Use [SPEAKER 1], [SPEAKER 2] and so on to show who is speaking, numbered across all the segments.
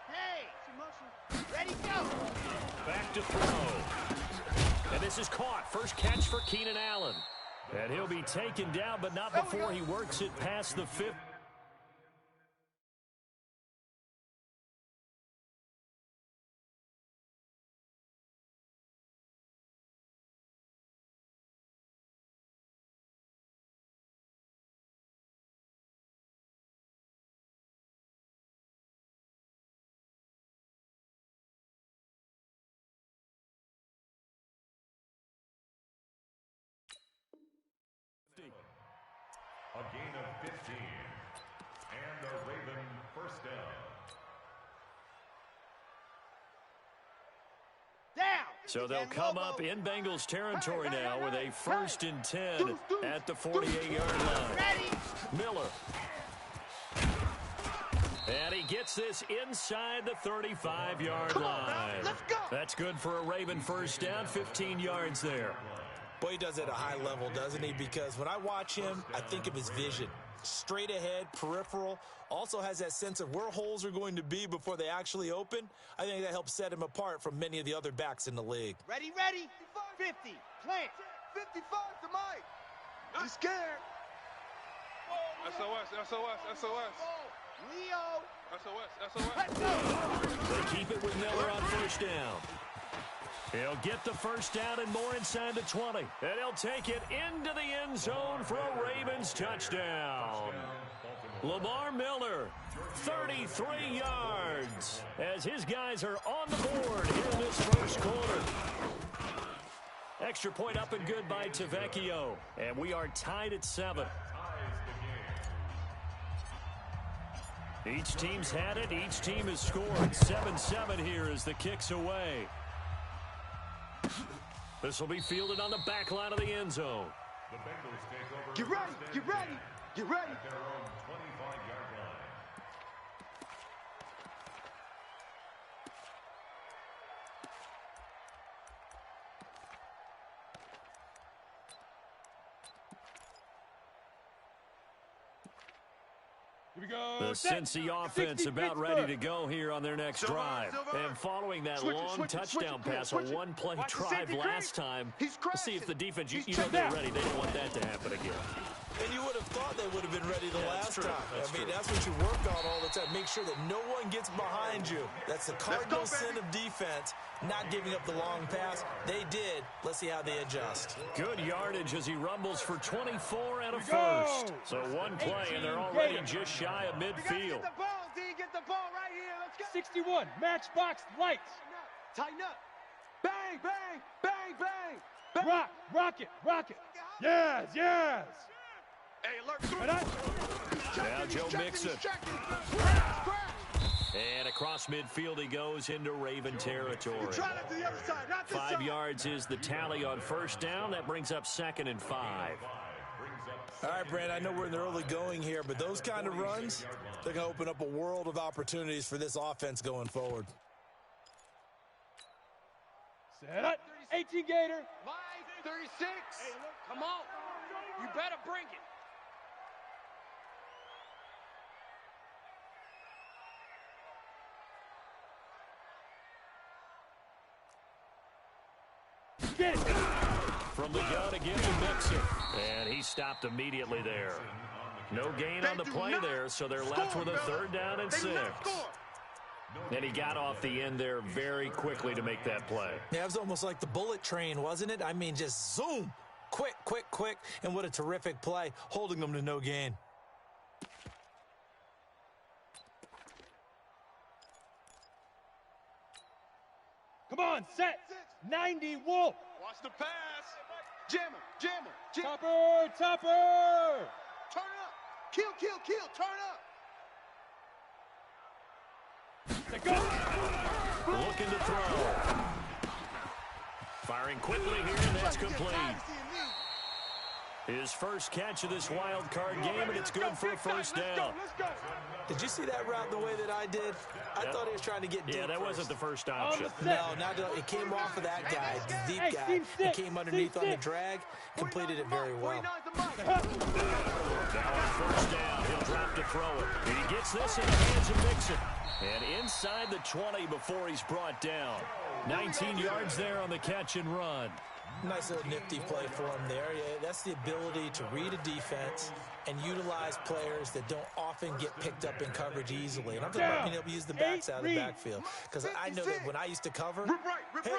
[SPEAKER 1] Hey, ready, go.
[SPEAKER 2] Back to throw. And this is caught. First catch for Keenan Allen. And he'll be taken down, but not before he works it past the 50.
[SPEAKER 3] A gain of 15. And the Raven first down.
[SPEAKER 2] So they'll come up in Bengals territory now with a 1st and 10 at the 48-yard line. Miller. And he gets this inside the 35-yard line. That's good for a Raven first down, 15 yards there.
[SPEAKER 4] Boy, he does it at a high level, doesn't he? Because when I watch him, I think of his vision. Straight ahead, peripheral, also has that sense of where holes are going to be before they actually open. I think that helps set him apart from many of the other backs in the league.
[SPEAKER 1] Ready, 50, plant. 55 to Mike. He's scared.
[SPEAKER 5] SOS.
[SPEAKER 1] Leo.
[SPEAKER 5] SOS.
[SPEAKER 2] They keep it with Miller on first down. He'll get the first down and more inside the 20. And he'll take it into the end zone for a Ravens touchdown. Lamar Miller, 33 yards, as his guys are on the board here in this first quarter. Extra point up and good by Tavecchio. And we are tied at 7. Each team's had it. Each team has scored. 7-7 here as the kick's away. This will be fielded on the back line of the end zone.
[SPEAKER 3] The Bengals take over.
[SPEAKER 1] Get ready.
[SPEAKER 3] At their own 25-yard line.
[SPEAKER 5] Here we go.
[SPEAKER 2] The Cincy offense about ready to go here on their next drive. And following that long touchdown pass, a one-play drive last time, let's see if the defense, you know they're ready. They don't want that to happen again.
[SPEAKER 4] And you would have thought they would have been ready the last time. That's what you work on all the time. Make sure that no one gets behind you. That's the cardinal sin of defense, not giving up the long pass. They did. Let's see how they adjust.
[SPEAKER 2] Good yardage as he rumbles for 24 and a first. So one play, and they're already just shy of midfield.
[SPEAKER 1] Get the ball right here. Let's go.
[SPEAKER 5] 61, matchbox lights.
[SPEAKER 1] Tighten up. Bang, bang, bang, bang.
[SPEAKER 5] Rock it. Yes.
[SPEAKER 1] Hey, alert.
[SPEAKER 2] Now Joe Mixon. And across midfield he goes into Raven territory. 5 yards is the tally on first down. That brings up 2nd and 5.
[SPEAKER 4] All right, Brad, I know we're in the early going here, but those kind of runs, they're going to open up a world of opportunities for this offense going forward.
[SPEAKER 5] Set. 18 Gator.
[SPEAKER 1] 36. Come on. You better bring it.
[SPEAKER 5] Get it.
[SPEAKER 2] From the gun again to Mixon. And he stopped immediately there. No gain on the play there, so they're left with a 3rd down and 6. And he got off the end there very quickly to make that play.
[SPEAKER 4] Yeah, it was almost like the bullet train, wasn't it? I mean, just zoom. Quick. And what a terrific play, holding them to no gain.
[SPEAKER 5] Come on, set. 90 Wolf.
[SPEAKER 1] Watch the pass. Jammer.
[SPEAKER 5] Topper.
[SPEAKER 1] Turn up. Kill. Turn up.
[SPEAKER 5] Let go.
[SPEAKER 2] Looking to throw. Firing quickly here, and that's complete. His first catch of this wild card game, and it's good for a first down.
[SPEAKER 4] Did you see that route the way that I did? I thought he was trying to get deep.
[SPEAKER 2] Yeah, that wasn't the first option.
[SPEAKER 4] No, it came off of that guy, the deep guy. It came underneath on the drag, completed it very well.
[SPEAKER 2] Now on first down, he'll drop to throw it. And he gets this in the hands of Mixon. And inside the 20 before he's brought down. 19 yards there on the catch and run.
[SPEAKER 4] Nice little nifty play for him there. Yeah, that's the ability to read a defense and utilize players that don't often get picked up in coverage easily. And I'm talking about being able to use the backs out of the backfield. Because I know that when I used to cover, hey,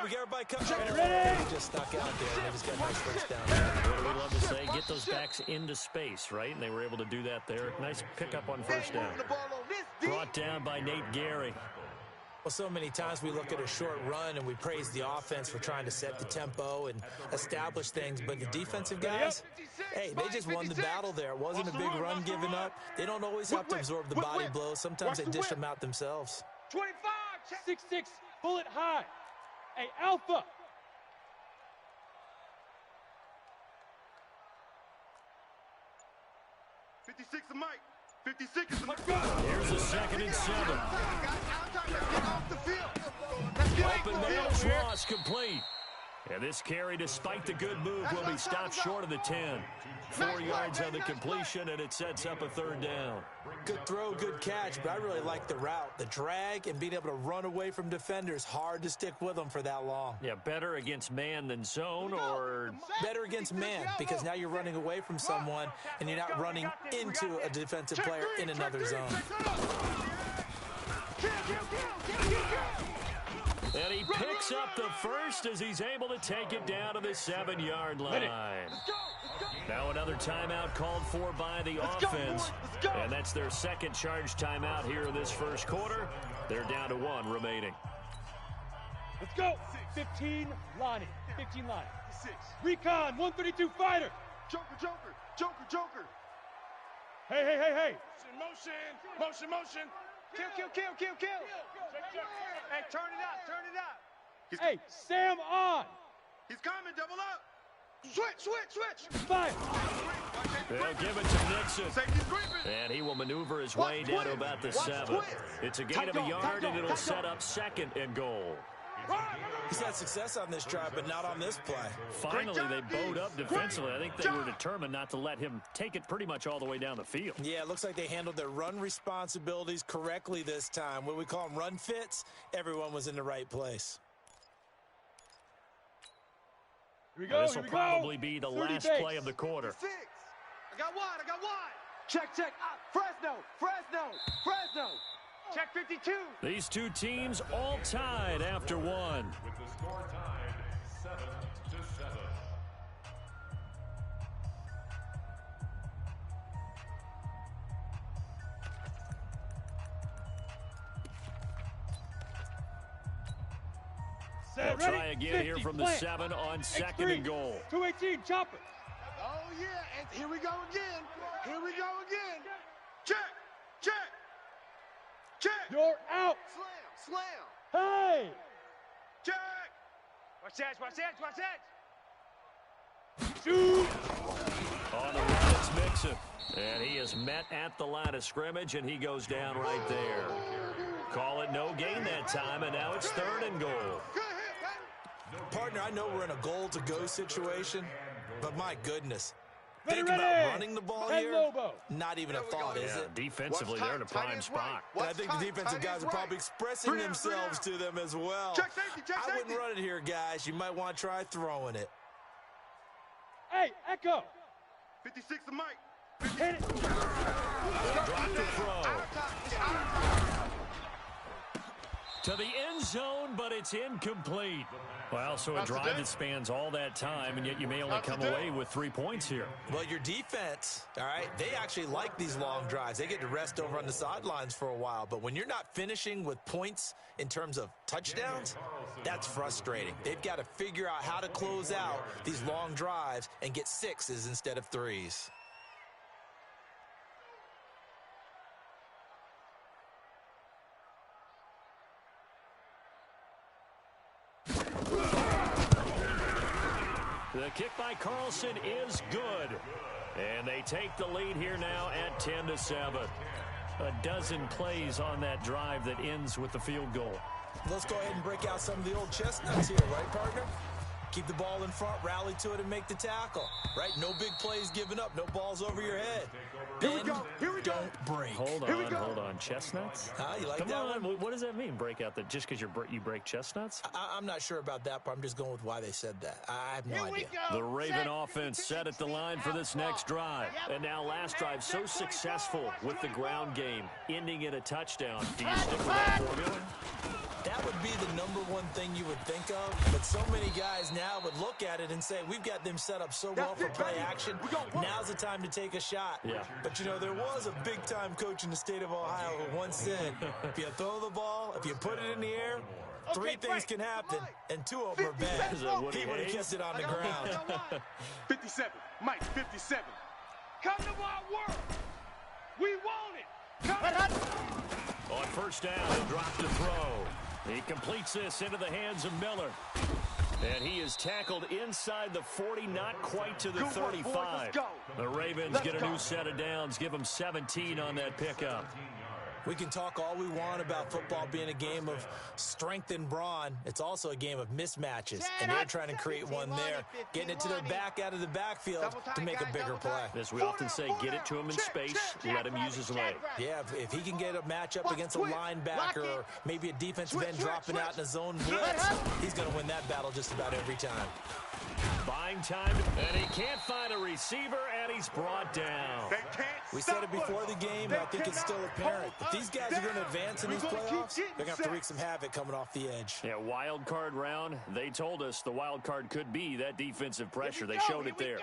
[SPEAKER 4] we got everybody covered. They just stuck out there, and they just got a nice first down.
[SPEAKER 2] What do we love to say? Get those backs into space, right? And they were able to do that there. Nice pickup on first down. Brought down by Nate Gary.
[SPEAKER 4] Well, so many times we look at a short run and we praise the offense for trying to set the tempo and establish things, but the defensive guys, hey, they just won the battle there. It wasn't a big run given up. They don't always have to absorb the body blows. Sometimes they dish them out themselves.
[SPEAKER 5] 25, 6'6", bullet high. Hey, Alpha.
[SPEAKER 1] $56 to Mike. 56 is the
[SPEAKER 2] Here's a 2nd and 7. Open Nails Ross complete. And this carry, despite the good move, will be stopped short of the 10. 4 yards on the completion, and it sets up a 3rd down.
[SPEAKER 4] Good throw, good catch, but I really like the route. The drag and being able to run away from defenders, hard to stick with them for that long.
[SPEAKER 2] Yeah, better against man than zone, or
[SPEAKER 4] better against man, because now you're running away from someone and you're not running into a defensive player in another zone.
[SPEAKER 2] And he picks up the first as he's able to take it down to the 7-yard line. Now another timeout called for by the offense. And that's their 2nd charge timeout here in this first quarter. They're down to 1 remaining.
[SPEAKER 5] Let's go. 15, Lonnie. 15, Lonnie. Recon, 132 fighter.
[SPEAKER 1] Joker, Joker, Joker, Joker.
[SPEAKER 5] Hey, hey, hey, hey.
[SPEAKER 1] Motion. Kill. Hey, turn it up.
[SPEAKER 5] Hey, Sam on.
[SPEAKER 1] He's coming, double up. Switch.
[SPEAKER 5] Fire.
[SPEAKER 2] They'll give it to Nixon.
[SPEAKER 1] Safety's creeping.
[SPEAKER 2] And he will maneuver his way down to about the 7. It's a gain of a yard, and it'll set up 2nd and goal.
[SPEAKER 4] He's had success on this drive, but not on this play.
[SPEAKER 2] Finally, they bowed up defensively. I think they were determined not to let him take it pretty much all the way down the field.
[SPEAKER 4] Yeah, it looks like they handled their run responsibilities correctly this time. What we call them run fits, everyone was in the right place.
[SPEAKER 5] Here we go.
[SPEAKER 2] This will probably be the last play of the quarter.
[SPEAKER 1] I got one. Check. Fresno. Check 52.
[SPEAKER 2] These two teams all tied after 1.
[SPEAKER 3] With the score tied 7-7.
[SPEAKER 2] They'll try again here from the 7 on 2nd and goal.
[SPEAKER 5] 218, chopper.
[SPEAKER 1] Oh, yeah, and here we go again. Check.
[SPEAKER 5] You're out.
[SPEAKER 1] Slam.
[SPEAKER 5] Hey.
[SPEAKER 1] Check. Watch that.
[SPEAKER 5] Shoot.
[SPEAKER 2] On the run, it's Mixon. And he is met at the line of scrimmage, and he goes down right there. Call it no gain that time, and now it's 3rd and goal.
[SPEAKER 4] Partner, I know we're in a goal-to-go situation, but my goodness.
[SPEAKER 5] Ready.
[SPEAKER 4] Think about running the ball
[SPEAKER 5] Red
[SPEAKER 4] here.
[SPEAKER 5] Lobo.
[SPEAKER 4] Not even a thought, is
[SPEAKER 2] Yeah,
[SPEAKER 4] it?
[SPEAKER 2] defensively, they're in a prime spot.
[SPEAKER 4] And I think the defensive guys are probably expressing themselves to them as well.
[SPEAKER 1] Check safety.
[SPEAKER 4] I wouldn't run it here, guys. You might want to try throwing it.
[SPEAKER 5] Hey, Echo.
[SPEAKER 1] 56 to Mike.
[SPEAKER 5] Hit it.
[SPEAKER 2] Drop the throw. To the end zone, but it's incomplete. Well, so a drive that spans all that time, and yet you may only come away with 3 points here.
[SPEAKER 4] Well, your defense, all right, they actually like these long drives. They get to rest over on the sidelines for a while. But when you're not finishing with points in terms of touchdowns, that's frustrating. They've got to figure out how to close out these long drives and get 6s instead of 3s.
[SPEAKER 2] The kick by Carlson is good. And they take the lead here now at 10-7. A dozen plays on that drive that ends with the field goal.
[SPEAKER 4] Let's go ahead and break out some of the old chestnuts here, right, partner? Keep the ball in front, rally to it, and make the tackle. Right? No big plays given up. No balls over your head. Bend, don't break.
[SPEAKER 2] Hold on. Chestnuts?
[SPEAKER 4] You like
[SPEAKER 2] Come
[SPEAKER 4] that
[SPEAKER 2] on.
[SPEAKER 4] one?
[SPEAKER 2] What does that mean, break out? Just because you break chestnuts?
[SPEAKER 4] I'm not sure about that, but I'm just going with why they said that. I have no idea.
[SPEAKER 2] The Raven offense set at the line for this next drive. And now last drive so successful with the ground game, ending in a touchdown. Do you stick with that formula?
[SPEAKER 4] That would be the number one thing you would think of, but so many guys now would look at it and say, we've got them set up so well for play action. Now's the time to take a shot.
[SPEAKER 2] Yeah.
[SPEAKER 4] But, you know, there was a big-time coach in the state of Ohio who once said, if you throw the ball, if you put it in the air, three things can happen, and two of them are bad. He would have kept it on the ground.
[SPEAKER 1] 57. Mike, 57. Come to my world. We want it.
[SPEAKER 2] On first down, he'll drop to throw. He completes this into the hands of Miller. And he is tackled inside the 40, not quite to the 35. The Ravens get a new set of downs, give them 17 on that pickup.
[SPEAKER 4] We can talk all we want about football being a game of strength and brawn. It's also a game of mismatches, and they're trying to create one there, getting it to their back out of the backfield to make a bigger play.
[SPEAKER 2] As we often say, get it to him in space, let him use his leg.
[SPEAKER 4] Yeah, if he can get a matchup against a linebacker or maybe a defensive end dropping out in a zone blitz, he's going to win that battle just about every time.
[SPEAKER 2] Buying time, and he can't find a receiver, and he's brought down.
[SPEAKER 4] We said it before the game, and I think it's still apparent. If these guys are going to advance in these playoffs, they're going to have to wreak some havoc coming off the edge.
[SPEAKER 2] Yeah, wild card round. They told us the wild card could be that defensive pressure. They showed it there.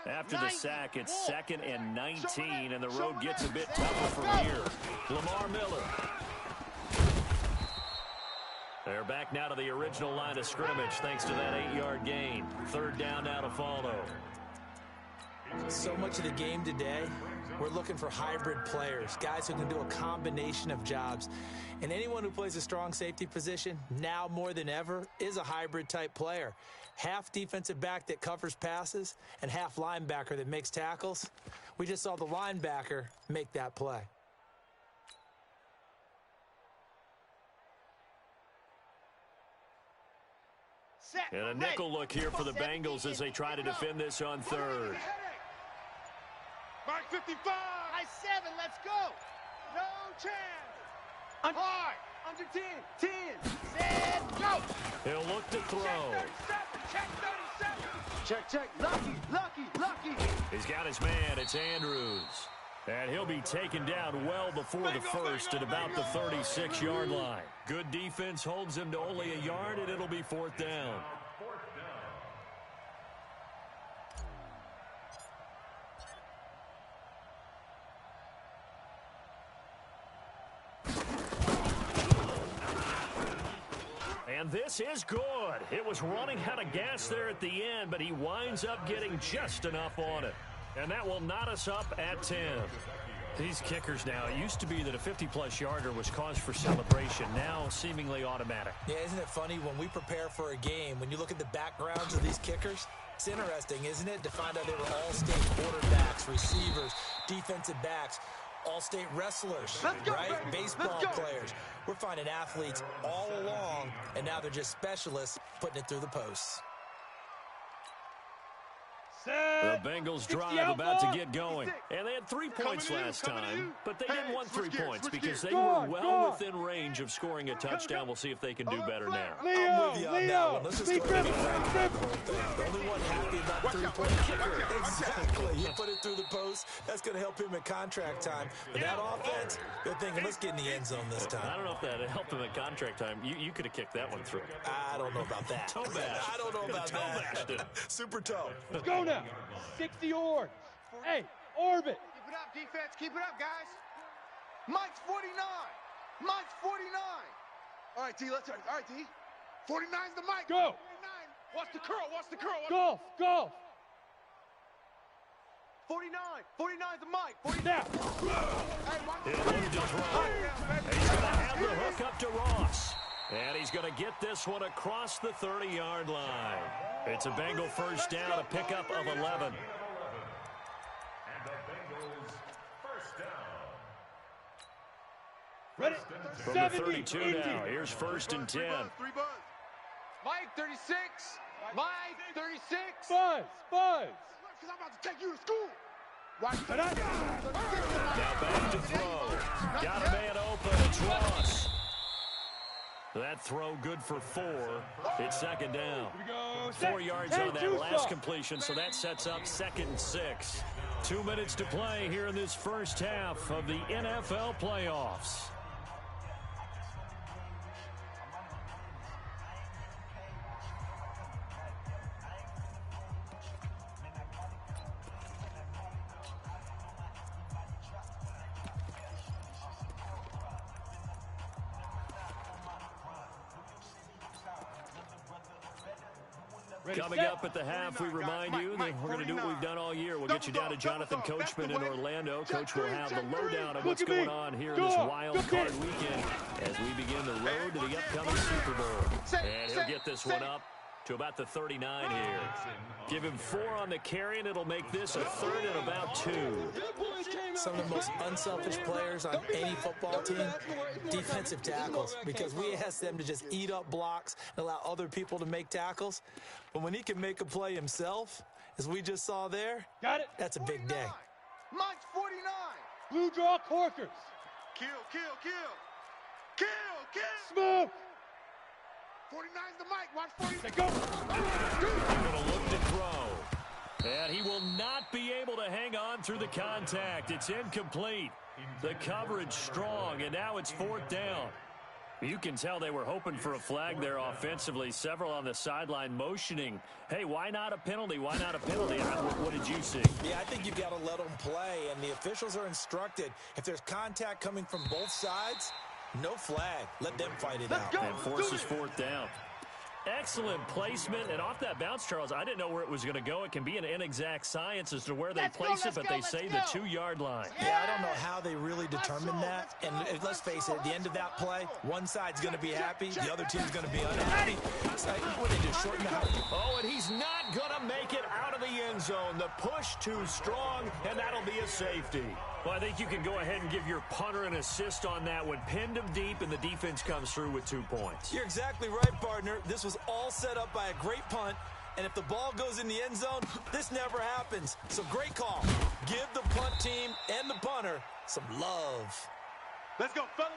[SPEAKER 2] After the sack, it's 2nd and 19, and the road gets a bit tougher from here. Lamar Miller. They're back now to the original line of scrimmage thanks to that 8-yard gain. 3rd down now to follow.
[SPEAKER 4] So much of the game today, we're looking for hybrid players, guys who can do a combination of jobs. And anyone who plays a strong safety position, now more than ever, is a hybrid-type player. Half defensive back that covers passes and half linebacker that makes tackles. We just saw the linebacker make that play.
[SPEAKER 2] And a nickel look here for the Bengals as they try to defend this on 3rd.
[SPEAKER 1] Mark 55. High 7. Let's go. No chance. Hard. Under 10. 10. Set. Go.
[SPEAKER 2] He'll look to throw.
[SPEAKER 1] Check 37. Check. Lucky.
[SPEAKER 2] He's got his man. It's Andrews. And he'll be taken down well before the first at about the 36-yard line. Good defense holds him to only a yard, and it'll be 4th down. And this is good. It was running out of gas there at the end, but he winds up getting just enough on it. And that will knot us up at 10. These kickers now, it used to be that a 50-plus yarder was cause for celebration. Now seemingly automatic.
[SPEAKER 4] Yeah, isn't it funny when we prepare for a game, when you look at the backgrounds of these kickers, it's interesting, isn't it, to find out they were all-state quarterbacks, receivers, defensive backs, all-state wrestlers, right? Baseball players. We're finding athletes all along, and now they're just specialists putting it through the posts.
[SPEAKER 2] The Bengals drive about to get going. And they had 3 points last time, but they didn't want 3 points because they were well within range of scoring a touchdown. We'll see if they can do better now.
[SPEAKER 4] I'm with you on that one. Let's just go ahead and frank the whole thing. The only one happy about the 3-point kicker. Exactly. You put it through the post. That's going to help him at contract time. But that offense, they're thinking, let's get in the end zone this time.
[SPEAKER 2] I don't know if that helped him at contract time. You could have kicked that one through.
[SPEAKER 4] I don't know about that.
[SPEAKER 2] Toe bash.
[SPEAKER 4] I don't know about that. Super toe.
[SPEAKER 5] Let's go now. 60 yards. Hey, orbit.
[SPEAKER 1] Keep it up, defense. Keep it up, guys. Mike's 49. Mike's 49. All right, D, let's start. All right, D. 49's the Mike.
[SPEAKER 5] Go.
[SPEAKER 1] 49. Watch the curl.
[SPEAKER 5] Golf.
[SPEAKER 1] 49. 49's the Mike. 49.
[SPEAKER 5] Now.
[SPEAKER 1] Hey, watch the
[SPEAKER 2] He'll look to throw. He's going to have the hook up to Ross. And he's going to get this one across the 30-yard line. It's a Bengal first down, a pickup of 11.
[SPEAKER 3] And the Bengals first down.
[SPEAKER 5] Ready?
[SPEAKER 2] From the 32 now. Here's 1st and 10.
[SPEAKER 1] 3 buzz. Mike 36. Mike 36.
[SPEAKER 5] Buzz.
[SPEAKER 1] Because I'm about to take you to school. Watch the
[SPEAKER 2] Now back to throw. Got a man open. It's Ross. That throw good for 4. It's second down. 4 yards on that last completion, so that sets up 2nd and 6. 2 minutes to play here in this first half of the NFL playoffs. Coming up at the half, we remind you that we're going to do what we've done all year. We'll get you down to Jonathan Coachman in Orlando. Coach will have the lowdown of what's going on here in this wild card weekend as we begin the road to the upcoming Super Bowl. And he'll get this one up to about the 39 here. Give him 4 on the carry, and it'll make this a 3rd and about 2.
[SPEAKER 4] Some of the most unselfish players on any football team, defensive tackles, because we ask them to just eat up blocks and allow other people to make tackles. But when he can make a play himself, as we just saw there,
[SPEAKER 5] got it.
[SPEAKER 4] That's a big day.
[SPEAKER 1] Mike's 49.
[SPEAKER 5] Blue draw Corkers.
[SPEAKER 1] Kill.
[SPEAKER 5] Smoke.
[SPEAKER 1] 49's the Mike. Watch 49.
[SPEAKER 5] Say go.
[SPEAKER 2] Going to look to throw. And he will not be able to hang on through the contact. It's incomplete. The coverage strong, and now it's 4th down. You can tell they were hoping for a flag there offensively. Several on the sideline motioning. Hey, why not a penalty? Why not a penalty? What did you see?
[SPEAKER 4] Yeah, I think you've got to let them play, and the officials are instructed. If there's contact coming from both sides, no flag. Let them fight it out.
[SPEAKER 2] And forces 4th down. Excellent placement, and off that bounce, Charles, I didn't know where it was going to go. It can be an inexact science as to where they place it, but they say the 2-yard line.
[SPEAKER 4] Yeah, I don't know how they really determined that. And let's face it, at the end of that play, one side's going to be happy, the other team's going to be unhappy. It's like, what do they do, shorten the house?
[SPEAKER 2] Oh, and he's not going to make it out of the end zone. The push too strong, and that'll be a safety. Well, I think you can go ahead and give your punter an assist on that one. Pinned him deep, and the defense comes through with 2 points.
[SPEAKER 4] You're exactly right, partner. This was all set up by a great punt, and if the ball goes in the end zone, this never happens. So great call. Give the punt team and the punter some love.
[SPEAKER 1] Let's go, fellas.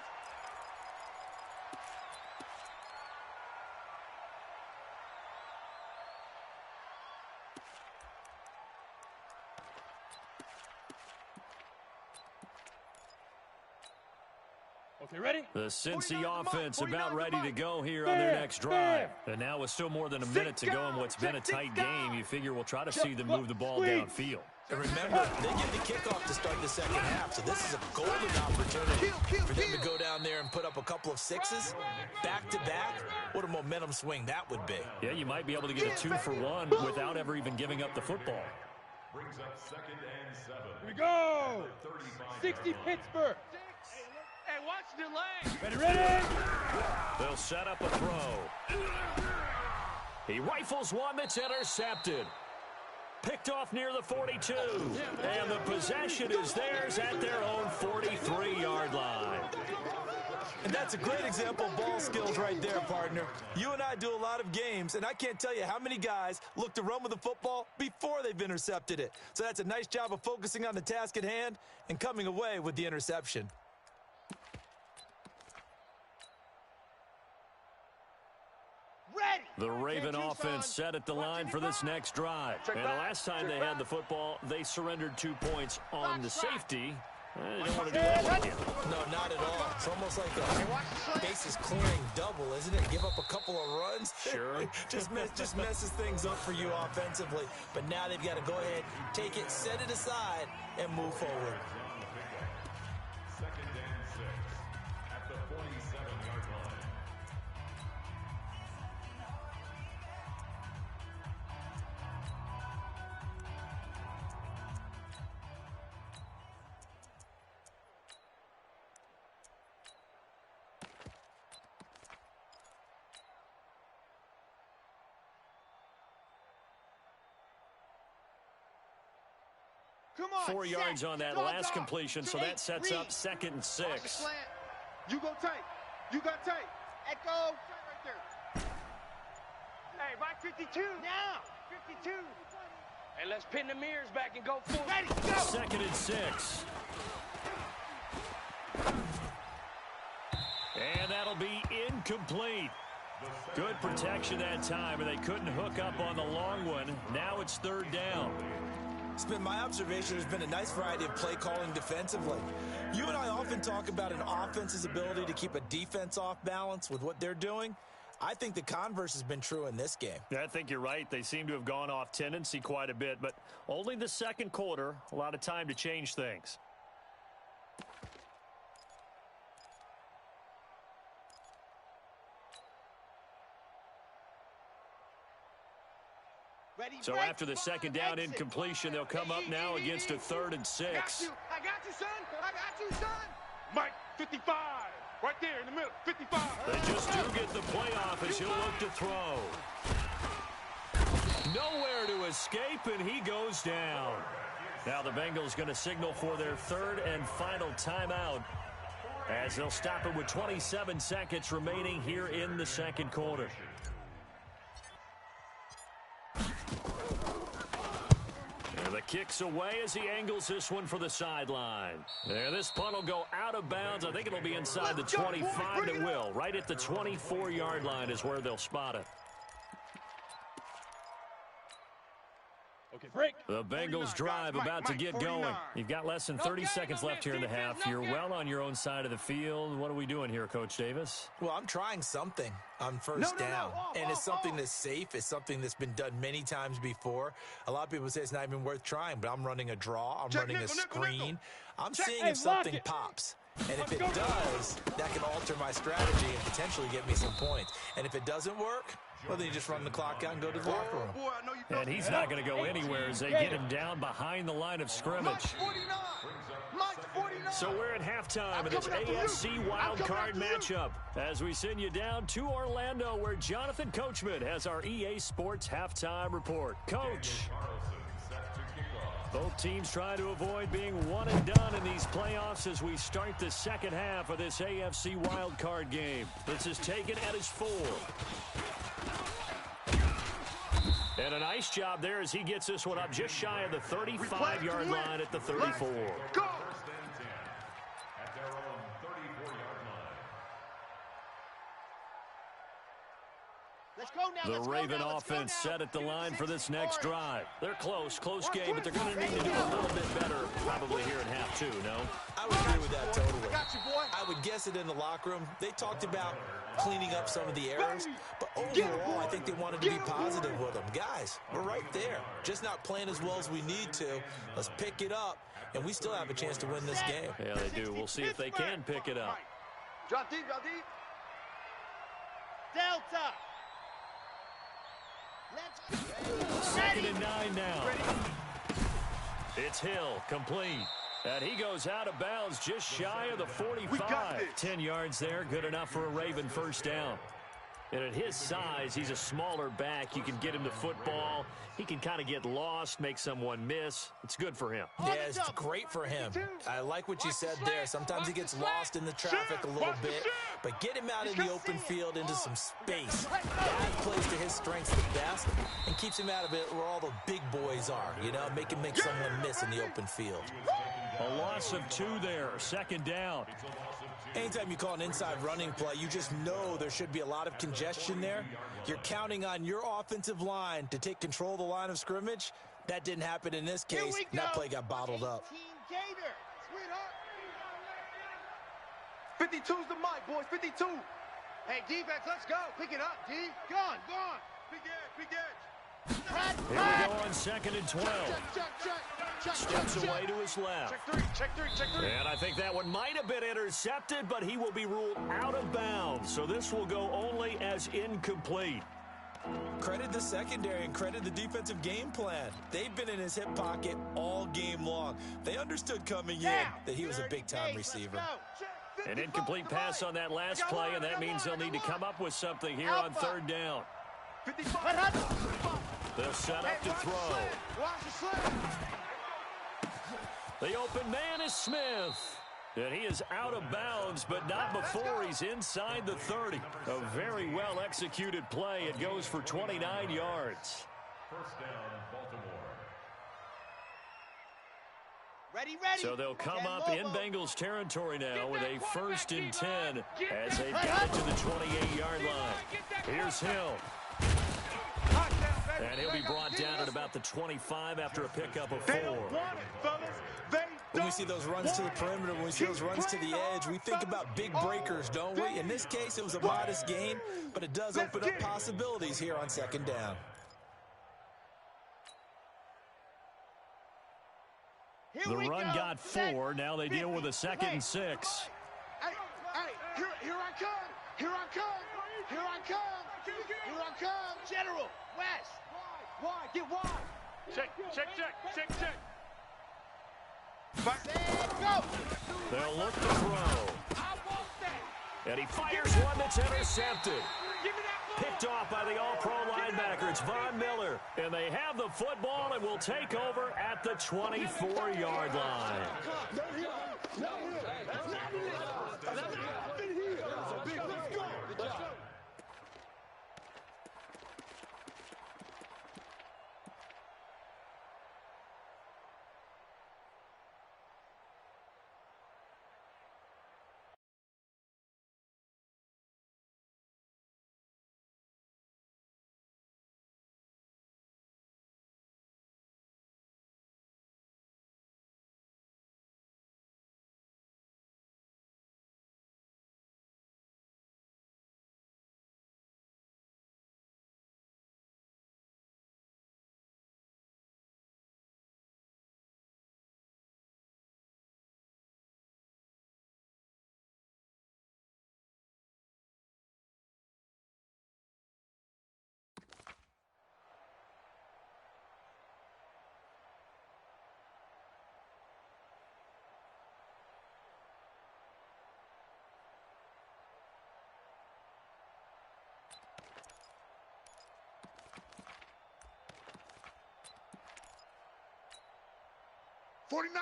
[SPEAKER 5] Okay, ready?
[SPEAKER 2] The Cincy offense about ready to go here on their next drive. And now with still more than a minute to go in what's been a tight game, you figure we'll try to see them move the ball downfield.
[SPEAKER 4] And remember, they get the kickoff to start the second half, so this is a golden opportunity for them to go down there and put up a couple of 6s back-to-back. What a momentum swing that would be.
[SPEAKER 2] Yeah, you might be able to get a 2-for-1 without ever even giving up the football.
[SPEAKER 3] Brings up 2nd and 7.
[SPEAKER 5] Here we go. 60 Pittsburgh.
[SPEAKER 1] Hey, watch the lane.
[SPEAKER 5] Ready?
[SPEAKER 2] They'll set up a throw. He rifles one that's intercepted. Picked off near the 42. And the possession is theirs at their own 43-yard line.
[SPEAKER 4] And that's a great example of ball skills right there, partner. You and I do a lot of games, and I can't tell you how many guys look to run with the football before they've intercepted it. So that's a nice job of focusing on the task at hand and coming away with the interception.
[SPEAKER 2] The Raven offense set at the line for this next drive. And the last time they had the football, they surrendered 2 points on the safety. They don't want to do that one again.
[SPEAKER 4] No, not at all. It's almost like a bases clearing double, isn't it? Give up a couple of runs.
[SPEAKER 2] Sure.
[SPEAKER 4] just messes things up for you offensively. But now they've got to go ahead, take it, set it aside, and move forward.
[SPEAKER 3] 2nd and 6 at the 47-yard line.
[SPEAKER 1] Come on.
[SPEAKER 2] 4 yards on that last completion, so that sets up 2nd and 6.
[SPEAKER 1] You go tight. You got tight. Echo. Right there. Hey, Mike 52. Now. 52.
[SPEAKER 5] Hey, let's pin the mirrors back and go forward.
[SPEAKER 1] Ready, go.
[SPEAKER 2] 2nd and 6. And that'll be incomplete. Good protection that time, and they couldn't hook up on the long one. Now it's 3rd down.
[SPEAKER 4] It's been my observation there's been a nice variety of play calling defensively. You and I often talk about an offense's ability to keep a defense off balance with what they're doing. I think the converse has been true in this game.
[SPEAKER 2] Yeah, I think you're right. They seem to have gone off tendency quite a bit, but only the 2nd quarter, a lot of time to change things.
[SPEAKER 1] Ready,
[SPEAKER 2] So
[SPEAKER 1] break,
[SPEAKER 2] after the 2nd down
[SPEAKER 1] exit.
[SPEAKER 2] incompletion, they'll come up now against a 3rd and 6.
[SPEAKER 1] I got you, son. I got you, son.
[SPEAKER 5] Mike 55. Right there in the middle. 55.
[SPEAKER 2] They just do get the playoff as he'll look to throw. Nowhere to escape, and he goes down. Now the Bengals going to signal for their 3rd and final timeout as they'll stop it with 27 seconds remaining here in the 2nd quarter. The kick's away as he angles this one for the sideline. And this punt will go out of bounds. I think it'll be inside the 25. It will. Right at the 24-yard line is where they'll spot it.
[SPEAKER 5] Okay, break.
[SPEAKER 2] The Bengals drive about to get going. You've got less than 30 seconds left here in the half. You're well on your own side of the field. What are we doing here, Coach Davis?
[SPEAKER 4] Well, I'm trying something on first down. And it's something that's safe. It's something that's been done many times before. A lot of people say it's not even worth trying, but I'm running a draw. I'm running a screen. I'm seeing if something pops. And if it does, that can alter my strategy and potentially get me some points. And if it doesn't work, well, then you just run the clock out and go to the locker room.
[SPEAKER 2] And he's not going to go anywhere as they get him down behind the line of scrimmage. So we're at halftime of this AFC wildcard matchup as we send you down to Orlando where Jonathan Coachman has our EA Sports halftime report. Coach. Both teams trying to avoid being one and done in these playoffs as we start the 2nd half of this AFC wildcard game. This is taken at his 4. And a nice job there as he gets this one up just shy of the 35-yard line at the 34.
[SPEAKER 1] Go!
[SPEAKER 3] At their own 34-yard line.
[SPEAKER 1] Let's go now.
[SPEAKER 2] The Raven offense set at the line for this next drive. They're close game, but they're going to need to do a little bit better probably here in half 2, no?
[SPEAKER 4] I would agree with that totally.
[SPEAKER 1] I got you, boy.
[SPEAKER 4] I would guess it in the locker room. They talked about cleaning up some of the errors, but overall, I think they wanted to be positive with them. Guys, we're right there. Just not playing as well as we need to. Let's pick it up, and we still have a chance to win this game.
[SPEAKER 2] Yeah, they do. We'll see if they can pick it up.
[SPEAKER 1] Drop deep, drop deep.
[SPEAKER 6] Delta. Let's go.
[SPEAKER 2] 2nd and 9 now. It's Hill, complete. And he goes out of bounds just shy of the 45. 10 yards there, good enough for a Raven first down. And at his size, he's a smaller back. You can get him to football. He can kind of get lost, make someone miss. It's good for him.
[SPEAKER 4] Yeah, it's great for him. I like what you said there. Sometimes he gets lost in the traffic a little bit, but get him out in the open field into some space. That plays to his strengths the best and keeps him out of it where all the big boys are, you know, make him make someone miss in the open field.
[SPEAKER 2] A loss of 2 there, 2nd down.
[SPEAKER 4] Anytime you call an inside running play, you just know there should be a lot of congestion there. You're counting on your offensive line to take control of the line of scrimmage. That didn't happen in this case. That play got bottled up.
[SPEAKER 1] 52's the mic, boys. 52. Hey, defense, let's go. Pick it up, D. Gone. Big edge, big edge.
[SPEAKER 2] Here we go on 2nd and 12. Steps away to his left.
[SPEAKER 1] Check three.
[SPEAKER 2] And I think that one might have been intercepted, but he will be ruled out of bounds. So this will go only as incomplete.
[SPEAKER 4] Credit the secondary and credit the defensive game plan. They've been in his hip pocket all game long. They understood coming in that he was a big-time receiver.
[SPEAKER 2] An incomplete pass on that last play, and that means they'll need to come up with something here on 3rd down. They'll set up to throw. The open man is Smith. And he is out of bounds, but not before he's inside the 30. A very well-executed play. It goes for 29 yards.
[SPEAKER 3] First down, Baltimore.
[SPEAKER 6] Ready.
[SPEAKER 2] So they'll come up in Bengals territory now with a 1st and 10 as they've got it to the 28-yard line. Here's Hill. And he'll be brought down at about the 25 after a pickup of 4.
[SPEAKER 4] When we see those runs to the perimeter, when we see those runs to the edge, we think about big breakers, don't we? In this case, it was a modest gain, but it does open up possibilities here on 2nd down.
[SPEAKER 2] The run got 4. Now they deal with a 2nd and 6.
[SPEAKER 1] Hey, here I come. Here I come. Here I come. Here I come.
[SPEAKER 6] General, West.
[SPEAKER 1] Wide, get wide.
[SPEAKER 5] Check.
[SPEAKER 6] Set, go.
[SPEAKER 2] They'll look to throw. And he fires one that's intercepted. Picked off by the all-pro linebacker. It's Von Miller. And they have the football and will take over at the 24-yard line.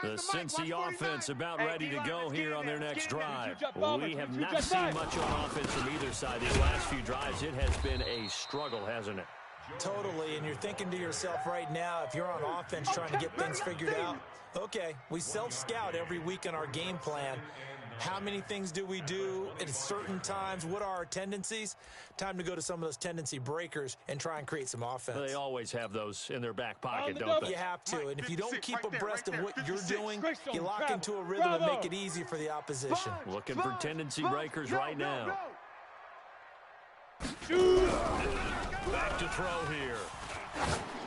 [SPEAKER 2] The Cincy offense about ready to go here on their next drive. We have not seen much on offense from either side these last few drives. It has been a struggle, hasn't it?
[SPEAKER 4] Totally, and you're thinking to yourself right now, if you're on offense trying to get things figured out, okay, we self-scout every week in our game plan. How many things do we do at certain times? What are our tendencies? Time to go to some of those tendency breakers and try and create some offense.
[SPEAKER 2] They always have those in their back pocket, don't they?
[SPEAKER 4] You have to, and if you don't keep abreast of what you're doing, you lock into a rhythm and make it easy for the opposition.
[SPEAKER 2] Looking for tendency breakers right now. Back to throw here.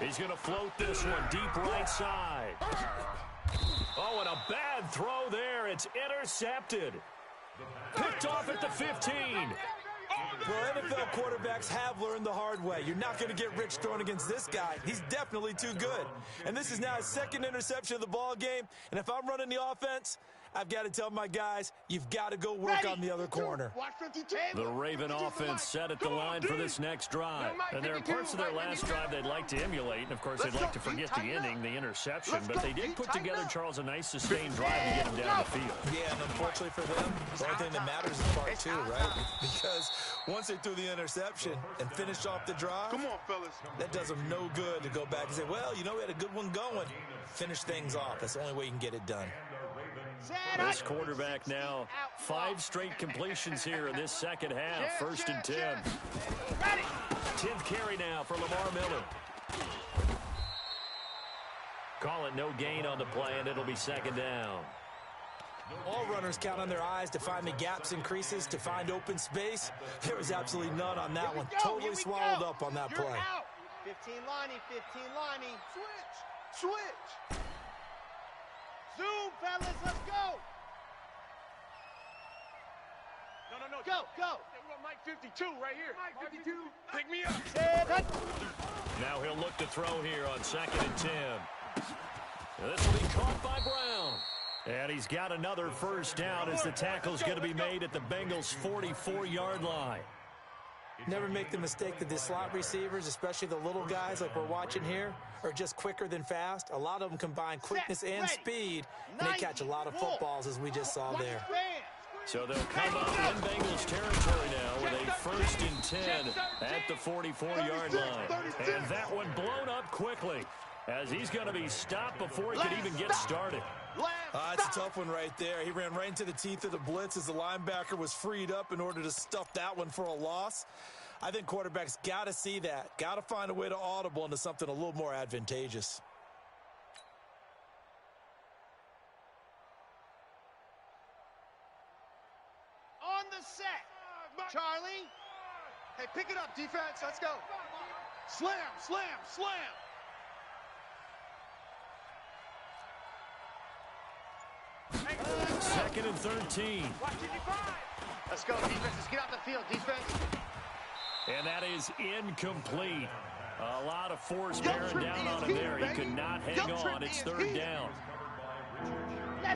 [SPEAKER 2] He's going to float this one deep right side. Oh, and a bad throw there. It's intercepted. Picked off at the 15.
[SPEAKER 4] Well, NFL quarterbacks have learned the hard way. You're not going to get rich throwing against this guy. He's definitely too good. And this is now his 2nd interception of the ball game. And if I'm running the offense, I've got to tell my guys, you've got to go work on the other corner.
[SPEAKER 2] The Raven offense set at the line for this next drive. And there are parts of their last drive they'd like to emulate. And, of course, they'd like to forget the ending, the interception. But they did put together, Charles, a nice sustained drive to get them down the field.
[SPEAKER 4] Yeah, and unfortunately for them, the only thing that matters is part 2, right? Because once they threw the interception and finished off the drive,
[SPEAKER 1] Come on, fellas.
[SPEAKER 4] that does them no good to go back and say, well, you know, we had a good one going. Finish things off. That's the only way you can get it done.
[SPEAKER 2] This quarterback now 5 straight completions here in this second half. 1st and 10. 10th carry now for Lamar Miller. Call it no gain on the play, and it'll be 2nd down.
[SPEAKER 4] All runners count on their eyes to find the gaps and creases, to find open space. There was absolutely none on that one. Totally swallowed up on that play.
[SPEAKER 6] 15 Lonnie, 15 Lonnie.
[SPEAKER 1] Switch.
[SPEAKER 6] Zoom, fellas, let's go.
[SPEAKER 1] No.
[SPEAKER 6] Go.
[SPEAKER 1] Mike 52 right here. Mike 52. Pick me up.
[SPEAKER 2] Now he'll look to throw here on 2nd and 10. This will be caught by Brown. And he's got another first down as the tackle's going to be made at the Bengals' 44-yard line.
[SPEAKER 4] Never make the mistake that the slot receivers, especially the little guys like we're watching here, are just quicker than fast. A lot of them combine quickness and speed, and they catch a lot of footballs, as we just saw there.
[SPEAKER 2] So they'll come up in Bengals territory now with a 1st and 10 at the 44-yard line. And that one blown up quickly, as he's going to be stopped before he could even get started.
[SPEAKER 4] It's a tough one right there. He ran right into the teeth of the blitz as the linebacker was freed up in order to stuff that one for a loss. I think quarterbacks got to see that, got to find a way to audible into something a little more advantageous.
[SPEAKER 6] On the set. Charlie.
[SPEAKER 1] Hey, pick it up, defense. Let's go. Slam, slam, slam.
[SPEAKER 2] Second and 13.
[SPEAKER 6] Let's go, defense. Let's get out the field, defense.
[SPEAKER 2] And that is incomplete. A lot of force bearing down on him there. He could not hang on. It's 3rd down.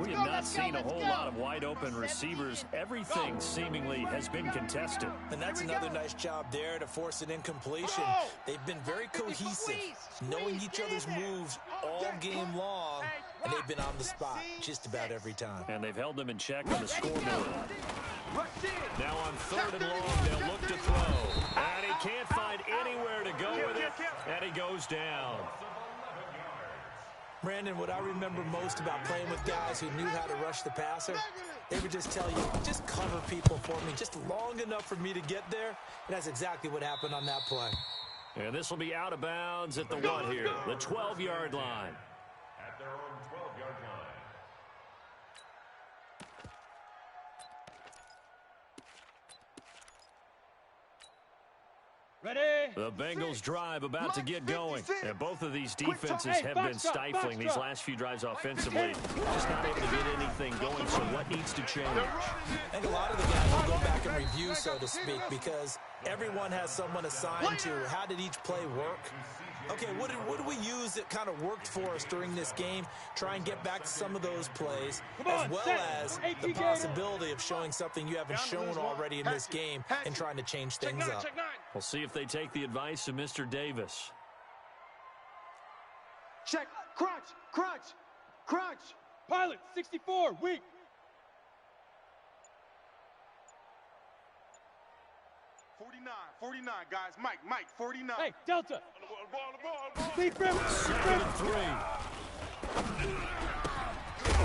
[SPEAKER 2] We have not seen a whole lot of wide-open receivers. Everything seemingly has been contested.
[SPEAKER 4] And that's another nice job there to force an incompletion. They've been very cohesive, knowing each other's moves all game long, and they've been on the spot just about every time.
[SPEAKER 2] And they've held them in check on the scoreboard. Now on 3rd and long, they'll look to throw. And he can't find anywhere to go with it, and he goes down.
[SPEAKER 4] Brandon, what I remember most about playing with guys who knew how to rush the passer, they would just tell you, just cover people for me, just long enough for me to get there. And that's exactly what happened on that play.
[SPEAKER 2] And this will be out of bounds at the 1 here, the 12-yard line.
[SPEAKER 3] At their own 12-yard line.
[SPEAKER 5] Ready?
[SPEAKER 2] The Bengals drive about to get going. And both of these defenses have been stifling these last few drives offensively. Just not able to get anything going, so what needs to change?
[SPEAKER 4] I think a lot of the guys will go back and review, so to speak, because everyone has someone assigned to how did each play work. Okay, what do we use that kind of worked for us during this game? Try and get back to some of those plays, as well as the possibility of showing something you haven't shown already in this game and trying to change things up.
[SPEAKER 2] We'll see if they take the advice of Mr. Davis.
[SPEAKER 1] Check. Crunch, crunch, crunch.
[SPEAKER 5] Pilot, 64, weak.
[SPEAKER 1] Forty-nine, guys. Mike, 49.
[SPEAKER 5] Hey, Delta.
[SPEAKER 1] Ball.
[SPEAKER 5] Speed frame.
[SPEAKER 2] 2nd and 3.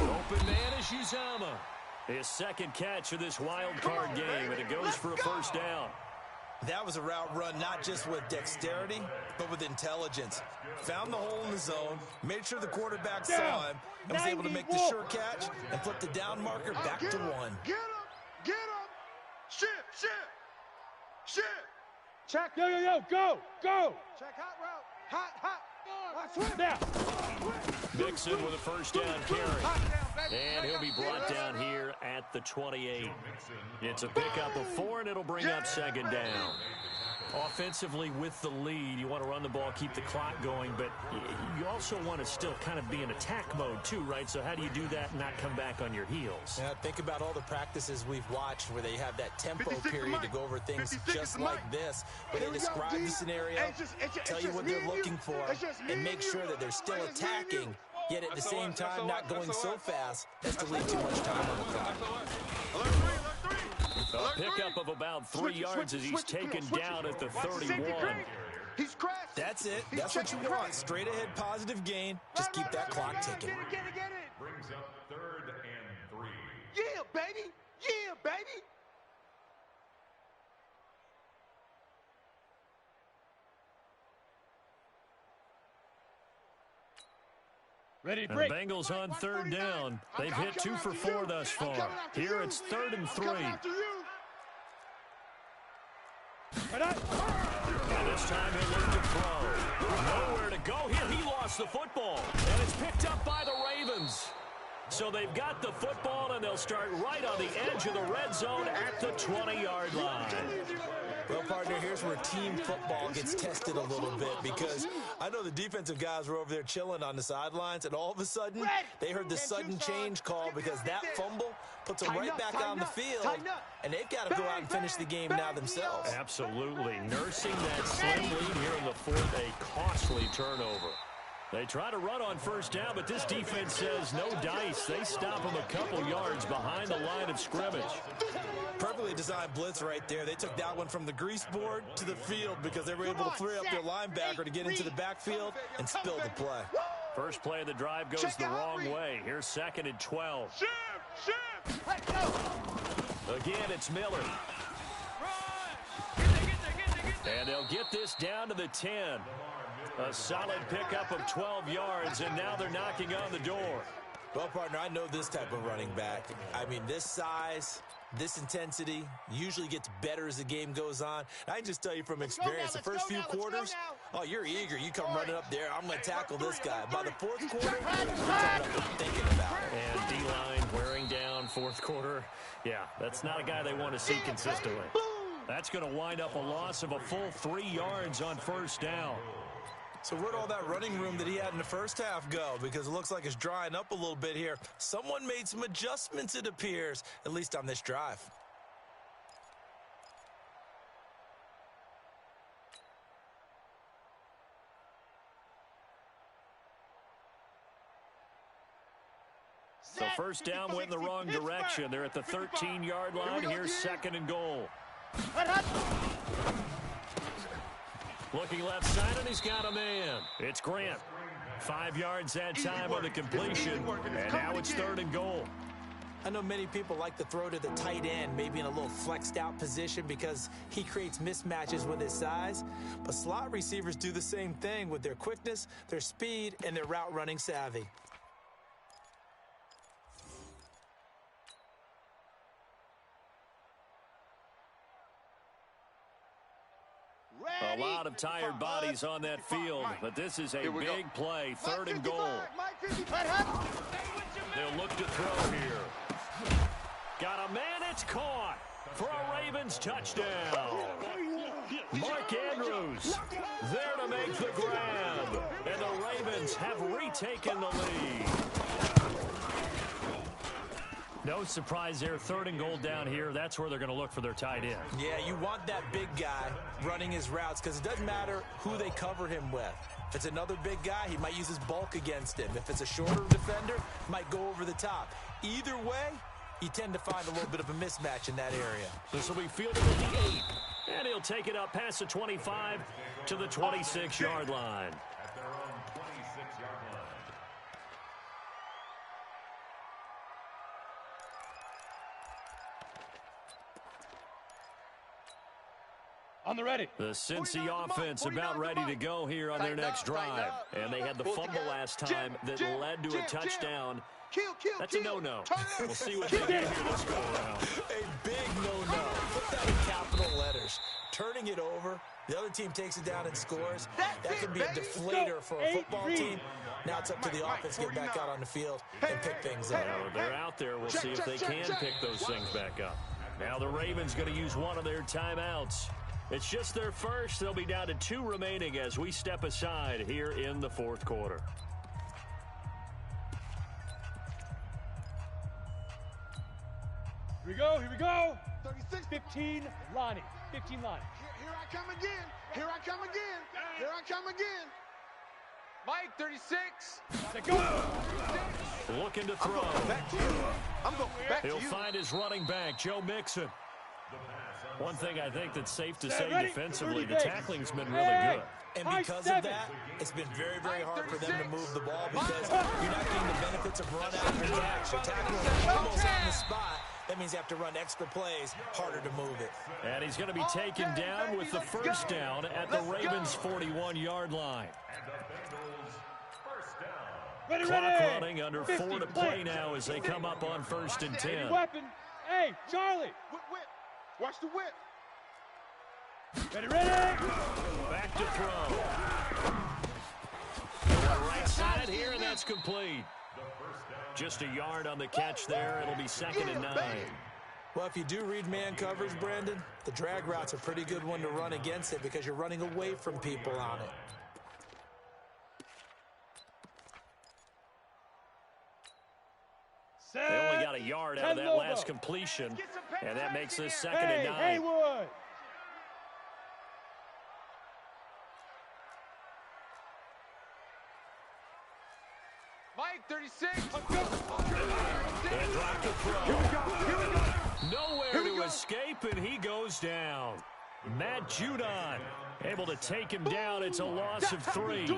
[SPEAKER 2] Open man is Uzama. His 2nd catch of this wild card game, and it goes for a 1st down.
[SPEAKER 4] That was a route run not just with dexterity, but with intelligence. Found the hole in the zone, made sure the quarterback saw him, and was able to make the sure catch and flip the down marker back to 1.
[SPEAKER 1] Get him. Shit. Check.
[SPEAKER 5] Yo, go.
[SPEAKER 1] Check hot route. Hot.
[SPEAKER 5] Now.
[SPEAKER 2] Mixon with a 1st down carry. And he'll be brought down here at the 28. It's a pickup of 4, and it'll bring up 2nd down. Offensively with the lead, you want to run the ball, keep the clock going, but you also want to still kind of be in attack mode too, right? So how do you do that and not come back on your heels?
[SPEAKER 4] Yeah, think about all the practices we've watched where they have that tempo period to go over things just like this, where they describe the scenario, tell you what they're looking for, and make sure that they're still attacking, yet at the same time not going so fast as to leave too much time on the clock.
[SPEAKER 2] A pickup of about 3 yards as he's taken down at the 31.
[SPEAKER 1] He's crashed.
[SPEAKER 4] That's it. That's what you want. Straight ahead, positive gain. Just keep that clock ticking.
[SPEAKER 1] Get it.
[SPEAKER 3] Brings up 3rd and 3.
[SPEAKER 1] Yeah, baby.
[SPEAKER 5] Ready,
[SPEAKER 2] And the
[SPEAKER 5] break.
[SPEAKER 2] Bengals on 3rd down. They've hit 2 for 4 thus far. Here it's 3rd and 3.
[SPEAKER 5] Right on.
[SPEAKER 2] And this time he'll look to throw. Nowhere to go here. He lost the football. And it's picked up by the Ravens. So they've got the football, and they'll start right on the edge of the red zone at the 20-yard line.
[SPEAKER 4] Well, partner, here's where team football gets tested a little bit because I know the defensive guys were over there chilling on the sidelines, and all of a sudden, they heard the sudden change call because that fumble puts them right back on the field, and they've got to go out and finish the game now themselves.
[SPEAKER 2] Absolutely. Nursing that slim lead here in the fourth, a costly turnover. They try to run on first down, but this defense says no dice. They stop them a couple yards behind the line of scrimmage.
[SPEAKER 4] Perfectly designed blitz right there. They took that one from the grease board to the field because they were able to free up their linebacker to get into the backfield and spill the play.
[SPEAKER 2] First play of the drive goes the wrong way. Here's 2nd and 12. Again, it's Miller. And they'll get this down to the 10. A solid pickup of 12 yards, and now they're knocking on the door.
[SPEAKER 4] Well, partner, I know this type of running back. I mean, this size, this intensity usually gets better as the game goes on. I can just tell you from experience, the first few quarters, oh, you're eager. You come running up there, I'm going to tackle this guy. By the fourth quarter, you're coming up and thinking about it.
[SPEAKER 2] And D-line wearing down fourth quarter. Yeah, that's not a guy they want to see consistently. That's going to wind up a loss of a full 3 yards on first down.
[SPEAKER 4] So where'd all that running room that he had in the first half go? Because it looks like it's drying up a little bit here. Someone made some adjustments, it appears, at least on this drive.
[SPEAKER 2] So first down went in the wrong direction. They're at the 13-yard line. Here's 2nd and goal. Looking left side, and he's got a man. It's Grant. 5 yards that time on the completion, and now it's 3rd and goal.
[SPEAKER 4] I know many people like to throw to the tight end, maybe in a little flexed out position because he creates mismatches with his size. But slot receivers do the same thing with their quickness, their speed, and their route running savvy.
[SPEAKER 2] A lot of tired bodies on that field, but this is a big play, 3rd and goal. They'll look to throw here. Got a man, it's caught for a Ravens touchdown. Mark Andrews there to make the grab, and the Ravens have retaken the lead. No surprise there, 3rd and goal down here. That's where they're going to look for their tight end.
[SPEAKER 4] Yeah, you want that big guy running his routes because it doesn't matter who they cover him with. If it's another big guy, he might use his bulk against him. If it's a shorter defender, might go over the top. Either way, you tend to find a little bit of a mismatch in that area.
[SPEAKER 2] This will be fielded at the 8, and he'll take it up past the 25 to the 26-yard line.
[SPEAKER 3] At their own 26-yard line.
[SPEAKER 5] On the ready.
[SPEAKER 2] The Cincy offense about ready to go here on their next drive. And they had the fumble last time that led to a touchdown. That's a no-no. We'll see what they get here this go around.
[SPEAKER 4] A big no-no. Put that in capital letters. Turning it over, the other team takes it down and scores. That can be a deflator for a football team. Now it's up to the offense to get back out on the field and pick things up.
[SPEAKER 2] Well, they're out there. We'll see if they can pick those things back up. Now the Ravens going to use one of their timeouts. It's just their first. They'll be down to 2 remaining as we step aside here in the fourth quarter.
[SPEAKER 5] Here we go, here we go.
[SPEAKER 1] 36.
[SPEAKER 5] 15, Lonnie. 15, Lonnie.
[SPEAKER 1] Here I come again. Here I come again. Here I come again. Mike, 36.
[SPEAKER 5] Let's go.
[SPEAKER 2] Looking to throw.
[SPEAKER 1] I'm going back to you.
[SPEAKER 2] He'll find his running back, Joe Mixon. One thing I think that's safe to say defensively, the tackling's been really good.
[SPEAKER 4] And because of that, it's been very, very hard for them to move the ball because you're not getting the benefits of run out and attacks. You're tackling almost on the spot. That means you have to run extra plays, harder to move it.
[SPEAKER 2] And he's going to be taken down with the first down at the Ravens' 41-yard line.
[SPEAKER 5] Ready,
[SPEAKER 2] Clock
[SPEAKER 5] ready.
[SPEAKER 2] running under 4 to play now as they come up on 1st and 10.
[SPEAKER 5] Weapon. Hey, Charlie.
[SPEAKER 1] Whip. Watch the whip.
[SPEAKER 5] Ready, ready.
[SPEAKER 2] Back to throw. Right side here, and that's complete. Just a yard on the catch there. It'll be 2nd and 9.
[SPEAKER 4] Well, if you do read man coverage, Brandon, the drag route's a pretty good one to run against it because you're running away from people on it.
[SPEAKER 2] They only got a yard out of that last completion, and that makes this 2nd and 9.
[SPEAKER 5] Haywood.
[SPEAKER 1] Mike, 36.
[SPEAKER 2] And dropped the throw. Nowhere to escape, and he goes down. Matt Judon able to take him down. It's a loss of 3.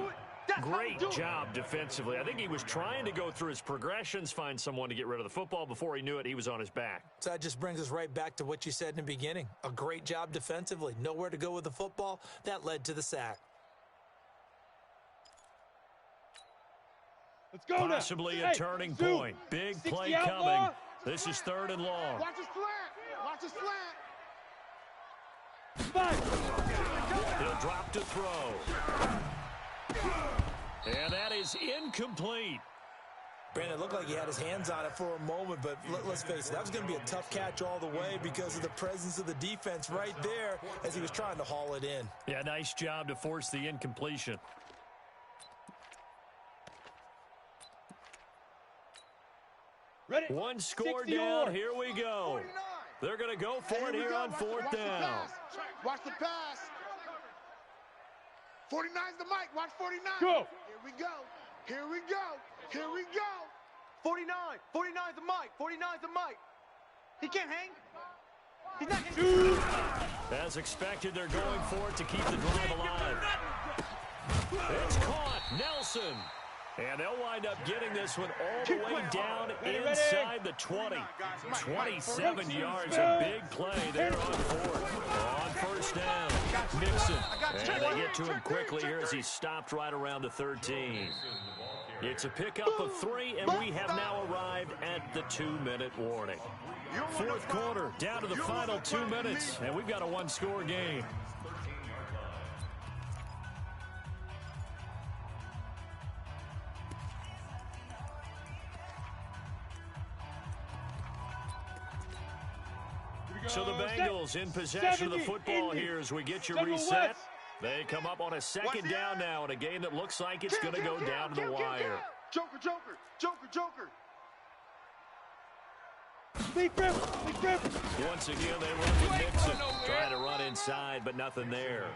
[SPEAKER 2] Great job defensively. I think he was trying to go through his progressions, find someone to get rid of the football. Before he knew it, he was on his back.
[SPEAKER 4] So that just brings us right back to what you said in the beginning. A great job defensively. Nowhere to go with the football. That led to the sack.
[SPEAKER 5] Let's go now.
[SPEAKER 2] Possibly a turning point. Big play coming. This is 3rd and long.
[SPEAKER 1] Watch his slant. Watch his
[SPEAKER 5] Spike.
[SPEAKER 1] slant.
[SPEAKER 2] He'll drop to throw. And that is incomplete.
[SPEAKER 4] Brandon, it looked like he had his hands on it for a moment, but let's face it, that was going to be a tough catch all the way because of the presence of the defense right there as he was trying to haul it in.
[SPEAKER 2] Yeah, nice job to force the incompletion.
[SPEAKER 5] Ready?
[SPEAKER 2] One score down. Here we go.
[SPEAKER 1] 49.
[SPEAKER 2] They're going to go for it here on 4th down.
[SPEAKER 1] Watch the pass. 49's the mic. Watch 49.
[SPEAKER 5] Go.
[SPEAKER 1] Here we go. Here we go. Here we go.
[SPEAKER 6] 49. 49's the mic. 49's the mic. He can't hang. He's not getting.
[SPEAKER 2] As expected, they're going for it to keep the drive alive. It's caught. Nelson. And they'll wind up getting this one all the way down inside the 20. 27 yards, a big play there on 4th. On 1st down, Mixon. And they get to him quickly here as he's stopped right around the 13. It's a pickup of 3, and we have now arrived at the 2-minute warning. 4th quarter, down to the final 2 minutes, and we've got a 1-score game. So the Bengals in possession of the football here as we get your reset. They come up on a 2nd down now in a game that looks like it's going to go down to the wire.
[SPEAKER 1] Joker, Joker, Joker, Joker.
[SPEAKER 5] Big grip.
[SPEAKER 2] Once again, they run with Nixon. Trying to run inside, but nothing there.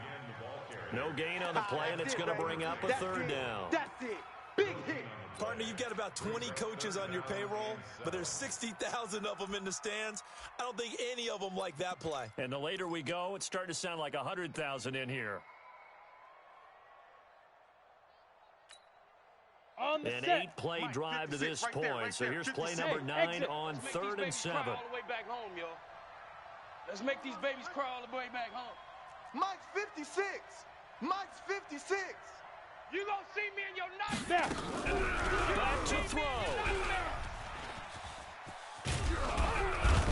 [SPEAKER 2] No gain on the play, and it's going to bring up a 3rd down.
[SPEAKER 1] That's it. Big hit.
[SPEAKER 4] Partner, you've got about 20 coaches on your payroll, but there's 60,000 of them in the stands. I don't think any of them like that play.
[SPEAKER 2] And the later we go, it's starting to sound like 100,000 in here. An 8-play drive to this point. So here's play number 9 on 3rd and 7.
[SPEAKER 7] All the way back home, y'all. Let's make these babies crawl all the way back home.
[SPEAKER 1] Mike's 56. Mike's 56.
[SPEAKER 7] You gonna see me in your night.
[SPEAKER 2] Back to throw.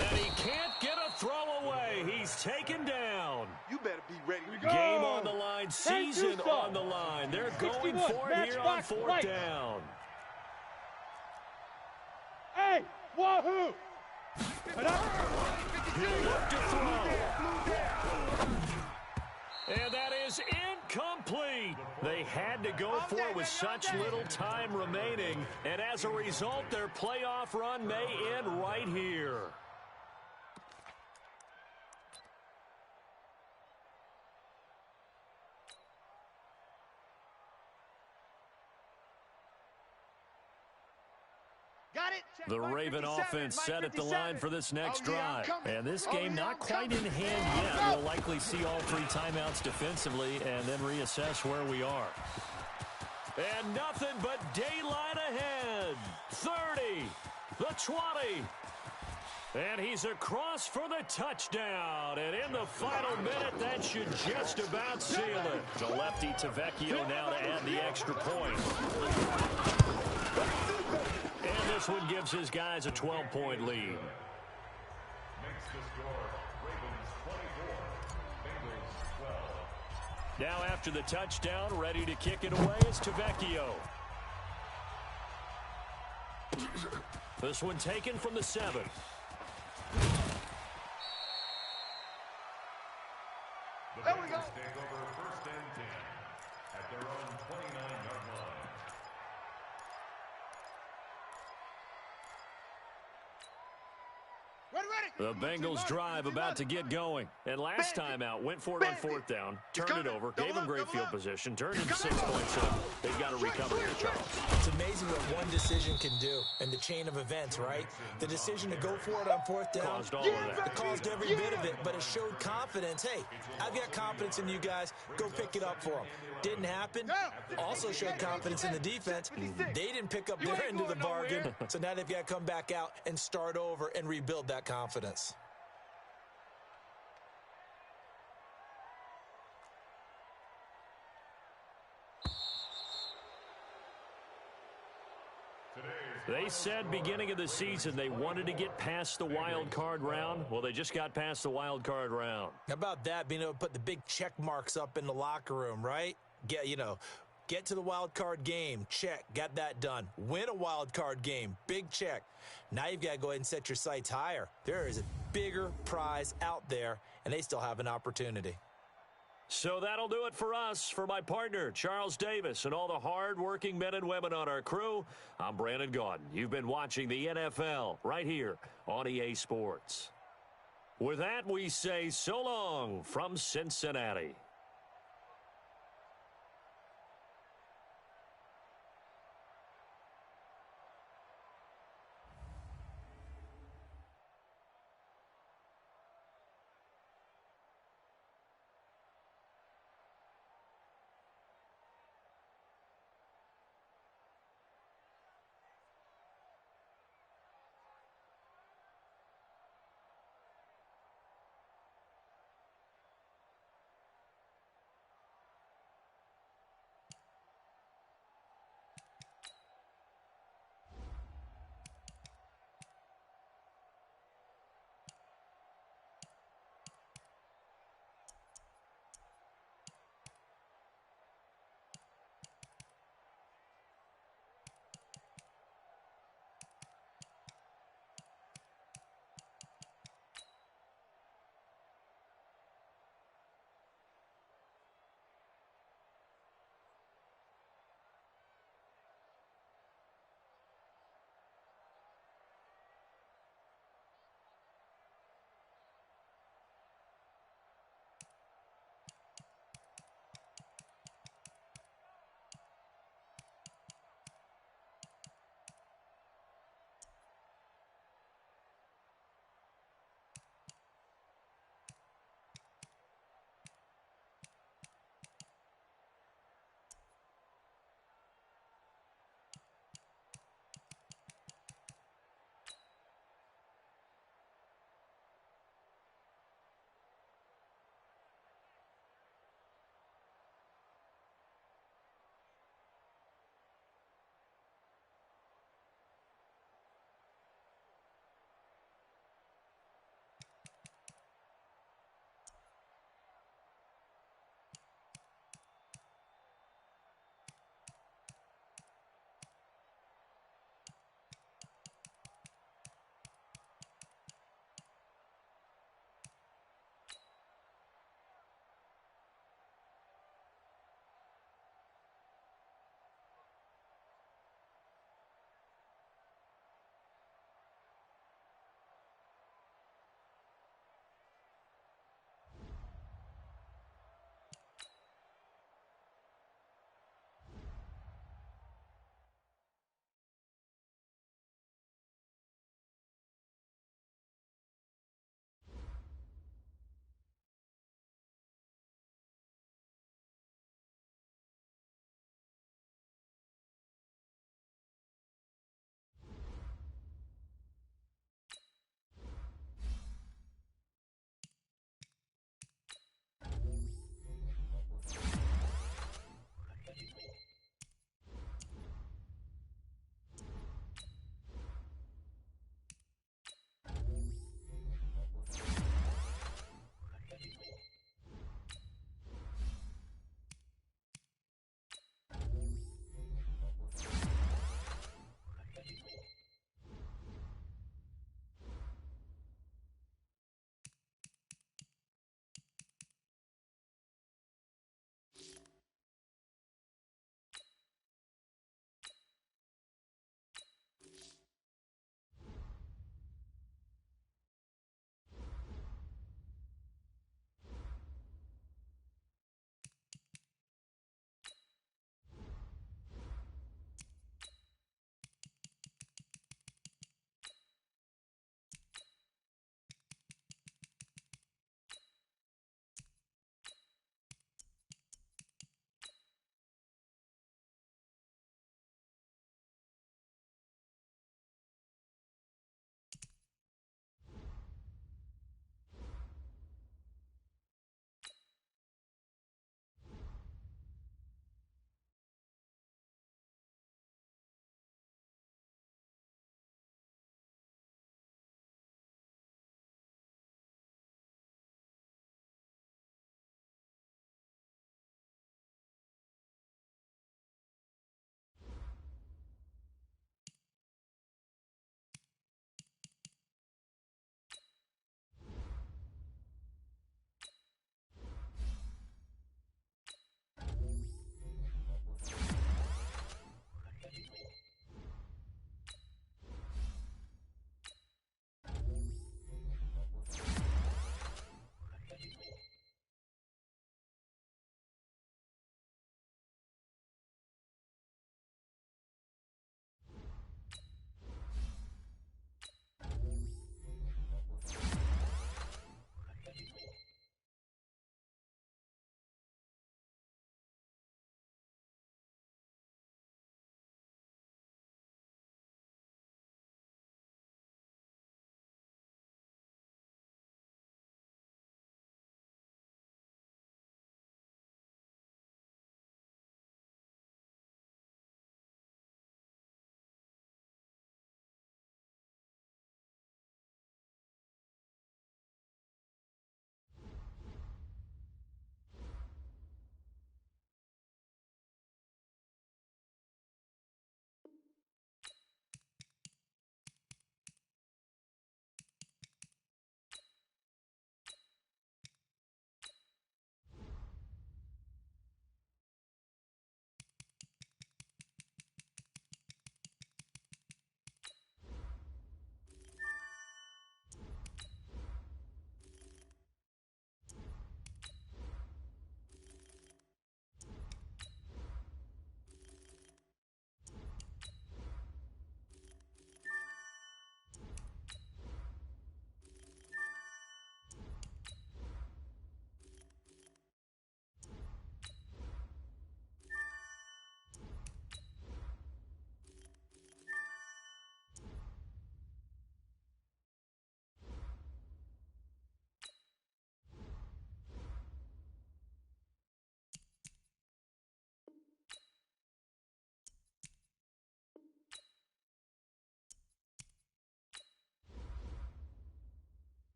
[SPEAKER 2] And he can't get a throw away. He's taken down.
[SPEAKER 1] You better be ready.
[SPEAKER 2] Game on the line, season on the line. They're going for it here on 4th down.
[SPEAKER 5] Hey, wahoo!
[SPEAKER 2] He'll look to throw. And that is incomplete. They had to go for it with such little time remaining. And as a result, their playoff run may end right here. The Raven offense set at the line for this next drive. And this game not quite in hand yet. We'll likely see all 3 timeouts defensively and then reassess where we are. And nothing but daylight ahead. 30, the 20. And he's across for the touchdown. And in the final minute, that should just about seal it. The lefty Tavecchio now to add the extra point. And this one gives his guys a 12-point lead.
[SPEAKER 3] Makes the score Ravens 24, Bengals 12.
[SPEAKER 2] Now after the touchdown, ready to kick it away is Tavecchio. This one taken from the 7.
[SPEAKER 3] The
[SPEAKER 1] There we go.
[SPEAKER 3] Bengals take over 1st and 10 at their own 29-yard line.
[SPEAKER 2] The Bengals drive about to get going. And last time out, went for it on 4th down, turned it over, gave them great field position, turned it 6 points up. They've got to recover here, Charles.
[SPEAKER 4] It's amazing what one decision can do in the chain of events, right? The decision to go for it on 4th down,
[SPEAKER 2] Caused all of that.
[SPEAKER 4] it caused every bit of it, but it showed confidence. Hey, I've got confidence in you guys. Go pick it up for them. Didn't happen. Also showed confidence in the defense. They didn't pick up their end of the bargain, so now they've got to come back out and start over and rebuild that confidence.
[SPEAKER 2] They said beginning of the season they wanted to get past the wild card round. Well, they just got past the wild card round.
[SPEAKER 4] How about that, being able to put the big check marks up in the locker room, right? Get to the wild card game, check, got that done. Win a wild card game, big check. Now you've got to go ahead and set your sights higher. There is a bigger prize out there, and they still have an opportunity.
[SPEAKER 2] So that'll do it for us. For my partner, Charles Davis, and all the hard-working men and women on our crew, I'm Brandon Gaudin. You've been watching the NFL right here on EA Sports. With that, we say so long from Cincinnati.